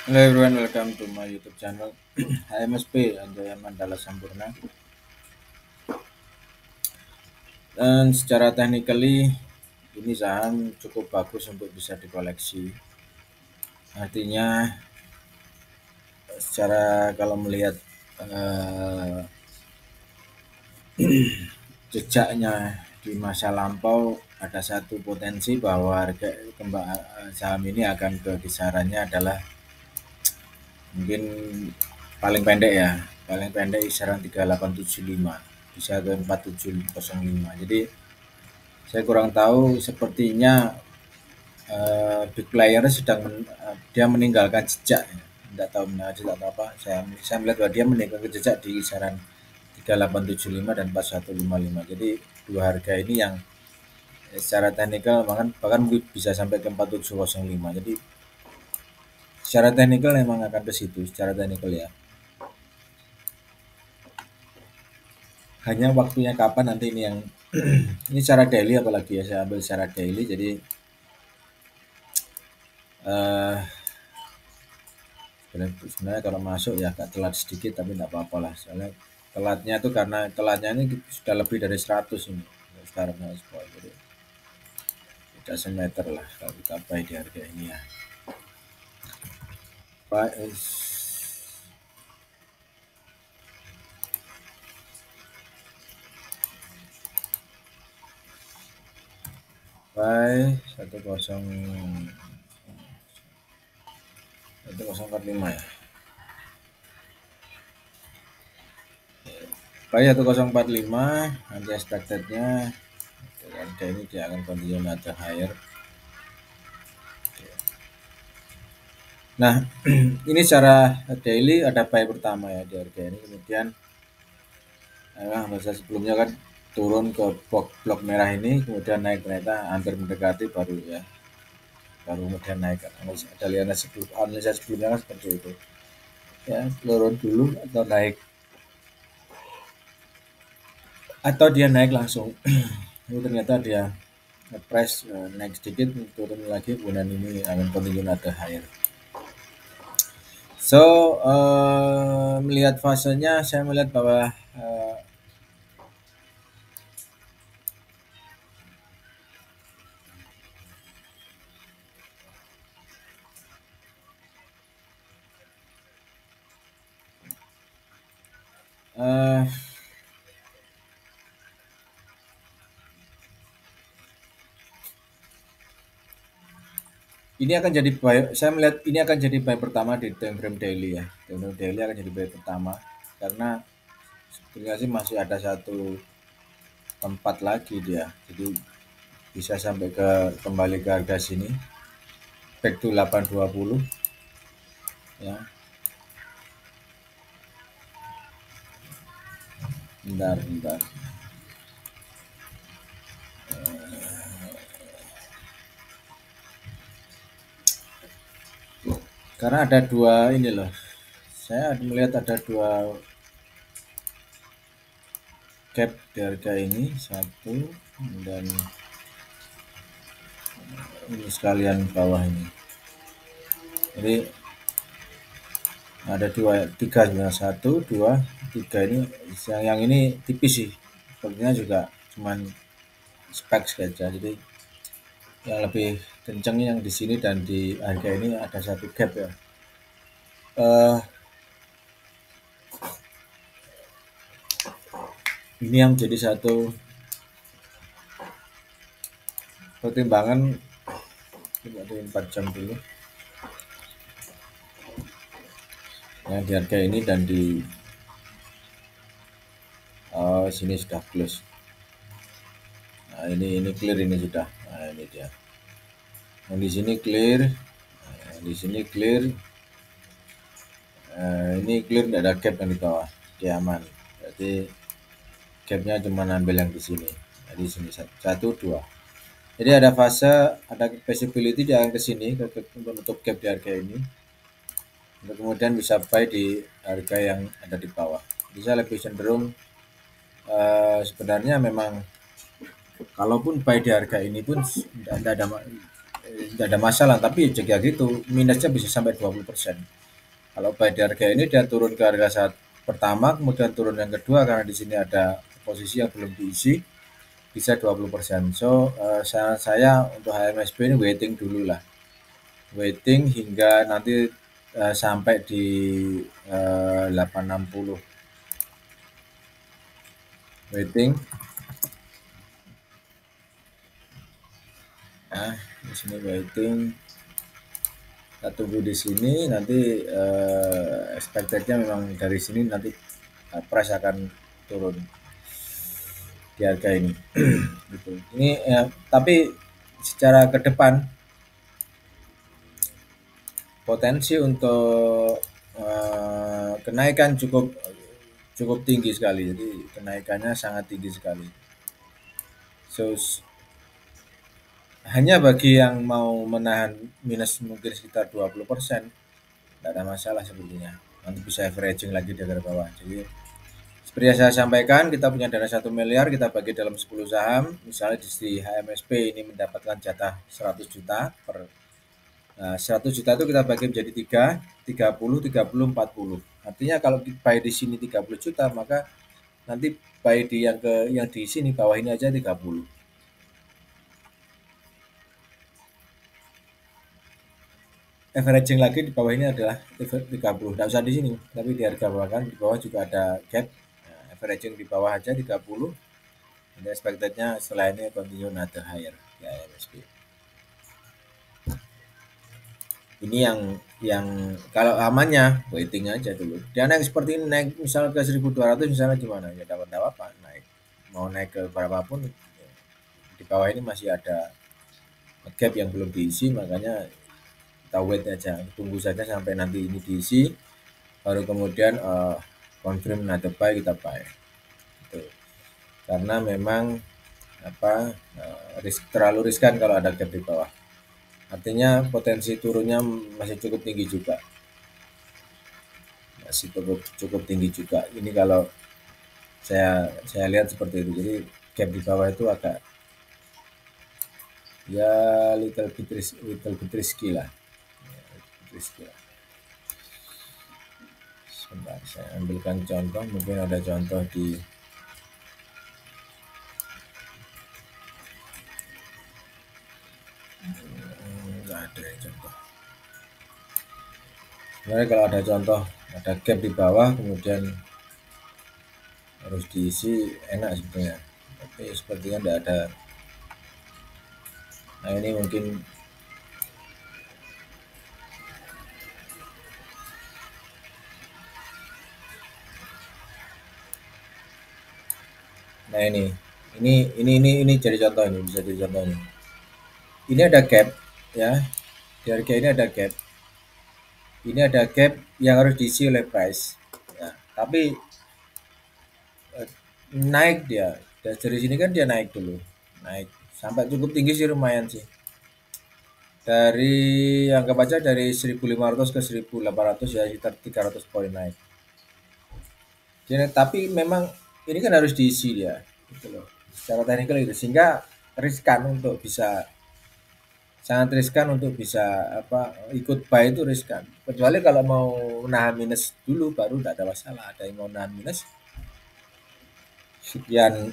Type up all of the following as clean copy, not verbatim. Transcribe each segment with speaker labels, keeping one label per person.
Speaker 1: Hello everyone, welcome to my YouTube channel. I am SP Anjaya Mandala Sampurna. Dan secara technically ini saham cukup bagus untuk bisa dikoleksi. Artinya secara kalau melihat eh, jejaknya di masa lampau ada satu potensi bahwa harga saham ini akan ke kisarannya adalah mungkin paling pendek ya, paling pendek kisaran 3875 bisa ke 4705. Jadi saya kurang tahu sepertinya big player sedang dia meninggalkan jejak, tidak tahu meninggalkan jejak atau apa. Saya melihat bahwa dia meninggalkan jejak di kisaran 3875 dan 4155. Jadi dua harga ini yang secara teknikal bahkan bisa sampai ke 4705. Jadi secara teknikal memang akan ke situ secara teknikal ya. Hanya waktunya kapan nanti ini yang ini secara daily apalagi ya, saya ambil secara daily. Jadi eh sebenarnya kalau masuk ya agak telat sedikit tapi tidak apa-apa lah, soalnya telatnya itu karena telatnya ini sudah lebih dari 100 ini sekarang ekspor. Jadi tidak semeter lah kalau kita buy di harga ini ya. Buy is buy 1045 ya. Buy 1045, nanti expectednya harga ini dia akan continue naik higher. Nah, ini secara daily ada buy pertama ya di harga ini, kemudian masa sebelumnya kan turun ke blok merah ini, kemudian naik ternyata hampir mendekati baru ya, baru kemudian naik. Ada lihat analisa sebelumnya kan seperti itu ya, turun dulu atau naik, atau dia naik langsung. Ini ternyata dia price naik sedikit turun lagi, kemudian ini akan continue ada higher. So melihat fasenya saya melihat bahwa uh, ini akan jadi buy, saya melihat ini akan jadi buy pertama di time frame daily ya. Time frame daily akan jadi buy pertama karena sebetulnya sih masih ada satu tempat lagi dia. Jadi bisa sampai ke kembali ke harga sini. Back to 820 ya. Bentar. Karena ada dua ini loh. Saya melihat ada dua cap di harga ini, satu dan ini sekalian bawah ini. Jadi ada dua, tiga sebenarnya, satu, dua, tiga. Ini yang ini tipis sih, sepertinya juga cuman spek saja. Jadi yang lebih kencang yang di sini dan di harga ini ada satu gap ya. Ini yang jadi satu pertimbangan. Coba di 4 jam dulu yang di harga ini dan di sini sudah close. Nah, ini clear, ini sudah. Nah, ini dia. Yang di sini clear, di sini clear. Ini clear, tidak ada gap yang di bawah, dia aman. Berarti gapnya cuma ambil yang di sini. Jadi sini satu, dua. Jadi ada fase, ada possibility dia akan ke sini untuk menutup gap di harga ini. Untuk kemudian bisa buy di harga yang ada di bawah. Bisa lebih cenderung sebenarnya memang kalaupun buy di harga ini pun tidak ada tidak ada masalah, tapi jika gitu minusnya bisa sampai 20%. Kalau buy di harga ini dia turun ke harga saat pertama, kemudian turun yang kedua karena di sini ada posisi yang belum diisi, bisa 20%. So, saran saya untuk HMSP ini waiting dulu lah. Waiting hingga nanti sampai di 860. Waiting. Nah, di sini waiting. Kita tunggu di sini nanti expected-nya memang dari sini nanti price akan turun di harga ini. Gitu. Ini tapi secara ke depan potensi untuk kenaikan cukup tinggi sekali. Jadi kenaikannya sangat tinggi sekali. So hanya bagi yang mau menahan minus mungkin sekitar 20%, tidak ada masalah sepertinya. Nanti bisa averaging lagi dari bawah. Jadi seperti yang saya sampaikan, kita punya dana 1 miliar, kita bagi dalam 10 saham. Misalnya di HMSP ini mendapatkan jatah 100 juta per 100 juta itu kita bagi menjadi 30, 30, 40. Artinya kalau buy di sini 30 juta, maka nanti buy di yang di sini bawah ini aja 30. Averaging lagi di bawah ini adalah 30. Tidak usah di sini, tapi di harga bawah kan di bawah juga ada gap. Nah, averaging di bawah aja 30. Jadi expected-nya setelah ini continue another higher ya MSP. Ini yang kalau amannya waiting aja dulu. Dia naik seperti ini, naik misalnya ke 1200 misalnya gimana? Ya dapat apa? Naik. Mau naik ke berapapun di bawah ini masih ada gap yang belum diisi, makanya kita wait aja, tunggu saja sampai nanti ini diisi, baru kemudian confirm another buy, kita buy. Gitu. Karena memang terlalu riskan kalau ada gap di bawah. Artinya potensi turunnya masih cukup tinggi juga. Masih cukup tinggi juga. Ini kalau saya lihat seperti itu. Jadi gap di bawah itu agak ya little bit risky lah. Sebentar, saya ambilkan contoh, mungkin ada contoh di nggak ada ya contoh. Sebenarnya kalau ada contoh, ada gap di bawah kemudian harus diisi, enak sebetulnya, tapi sepertinya tidak ada. Nah ini mungkin nah ini jadi contoh, ini bisa jadi contoh ini. Ini ada gap ya, di harga ini ada gap. Ini ada gap yang harus diisi oleh price. Ya, tapi naik dia. Dari sini kan dia naik dulu. Naik sampai cukup tinggi sih, lumayan sih. Dari anggap aja dari 1500 ke 1800 ya, sekitar 300 poin naik. Jadi, tapi memang ini kan harus diisi dia. Gitu loh. Secara teknikal itu sehingga riskan untuk bisa sangat riskan untuk bisa ikut buy itu riskan. Kecuali kalau mau nahan minus dulu baru tidak ada masalah. Ada yang mau nahan minus sekian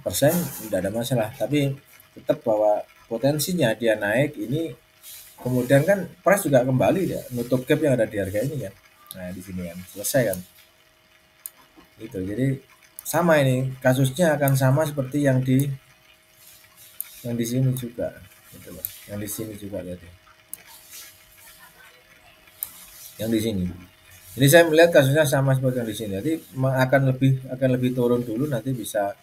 Speaker 1: persen tidak ada masalah. Tapi tetap bahwa potensinya dia naik ini, kemudian kan price juga kembali ya nutup gap yang ada di harga ini kan. Nah di sini kan selesai kan. Itu jadi sama, ini kasusnya akan sama seperti yang di sini juga. Gitu loh. Yang di sini juga lihat ya. Yang di sini. Jadi saya melihat kasusnya sama seperti yang di sini. Jadi akan lebih turun dulu, nanti bisa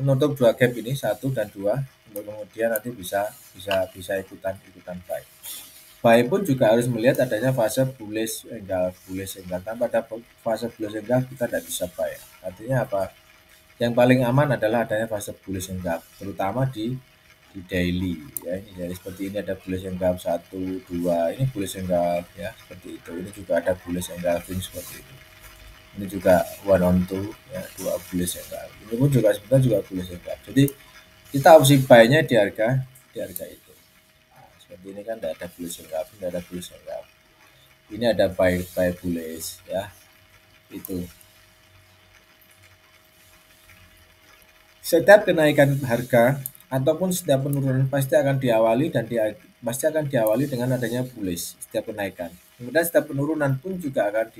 Speaker 1: menutup dua gap ini, 1 dan 2, untuk kemudian nanti bisa ikutan buy. Buy pun juga harus melihat adanya fase bullish engulf. Tanpa ada fase bullish engulf kita tidak bisa buy. Artinya apa? Yang paling aman adalah adanya fase bullish engulf, terutama di daily ya. Ini jadi seperti ini ada bullish engulf 1, 2, ini bullish engulf ya, seperti itu. Ini juga ada bullish engulfing seperti itu. Ini juga 1 on 2 ya, 2 bullish engulf. Ini pun juga sebenarnya juga bullish engulf. Jadi kita opsi buy-nya di harga itu. Nah, Seperti ini kan tidak ada bullish engulfing, tidak ada bullish engulfing. Ini ada buy bullish ya. Itu setiap kenaikan harga ataupun setiap penurunan pasti akan diawali dengan adanya bullish setiap kenaikan. Kemudian setiap penurunan pun juga akan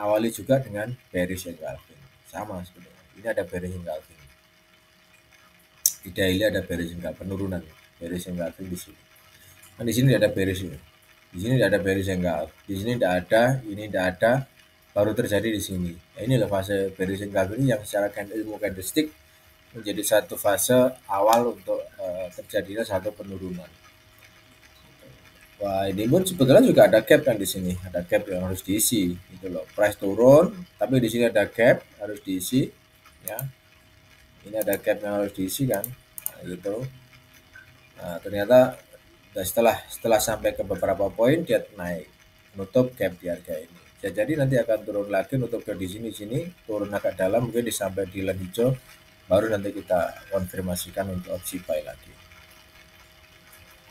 Speaker 1: awali juga dengan bearish engulfing. Sama sebenarnya. Ini ada bearish engulfing. Di daily ada bearish engulfing, penurunan bearish engulfing di sini. Kan di sini tidak ada bearish ini. Di sini tidak ada bearish engulfing. Di sini tidak ada, ini tidak ada, baru terjadi di sini. Nah, inilah fase bearish engulfing yang secara ilmu candlestick menjadi satu fase awal untuk terjadinya satu penurunan. Wah, ini pun sebetulnya juga ada gap kan di sini, ada gap yang harus diisi, gitu loh. Price turun, tapi di sini ada gap harus diisi, ya. Ini ada gap yang harus diisi kan, nah, gitu. Nah, ternyata setelah sampai ke beberapa poin dia naik, nutup gap di harga ini. Jadi nanti akan turun lagi, nutup ke di sini, turun agak dalam, mungkin sampai di line hijau, baru nanti kita konfirmasikan untuk opsi buy lagi.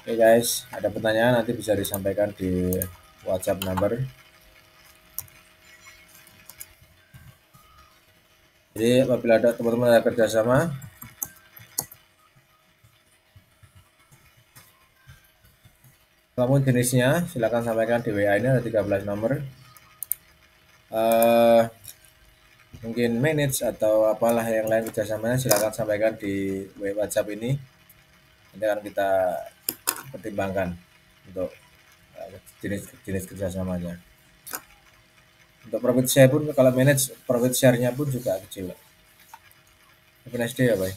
Speaker 1: Oke guys, ada pertanyaan nanti bisa disampaikan di WhatsApp number. Jadi apabila ada teman-teman ada kerjasama, namun jenisnya silakan sampaikan di WA ini ada 13 nomor. Mungkin manage atau apalah yang lain kerjasamanya silakan sampaikan di WhatsApp ini. Nanti akan kita pertimbangkan untuk jenis kerjasamanya. Untuk profit share pun kalau manage profit share-nya pun juga kecil. Have a nice day ya, bye.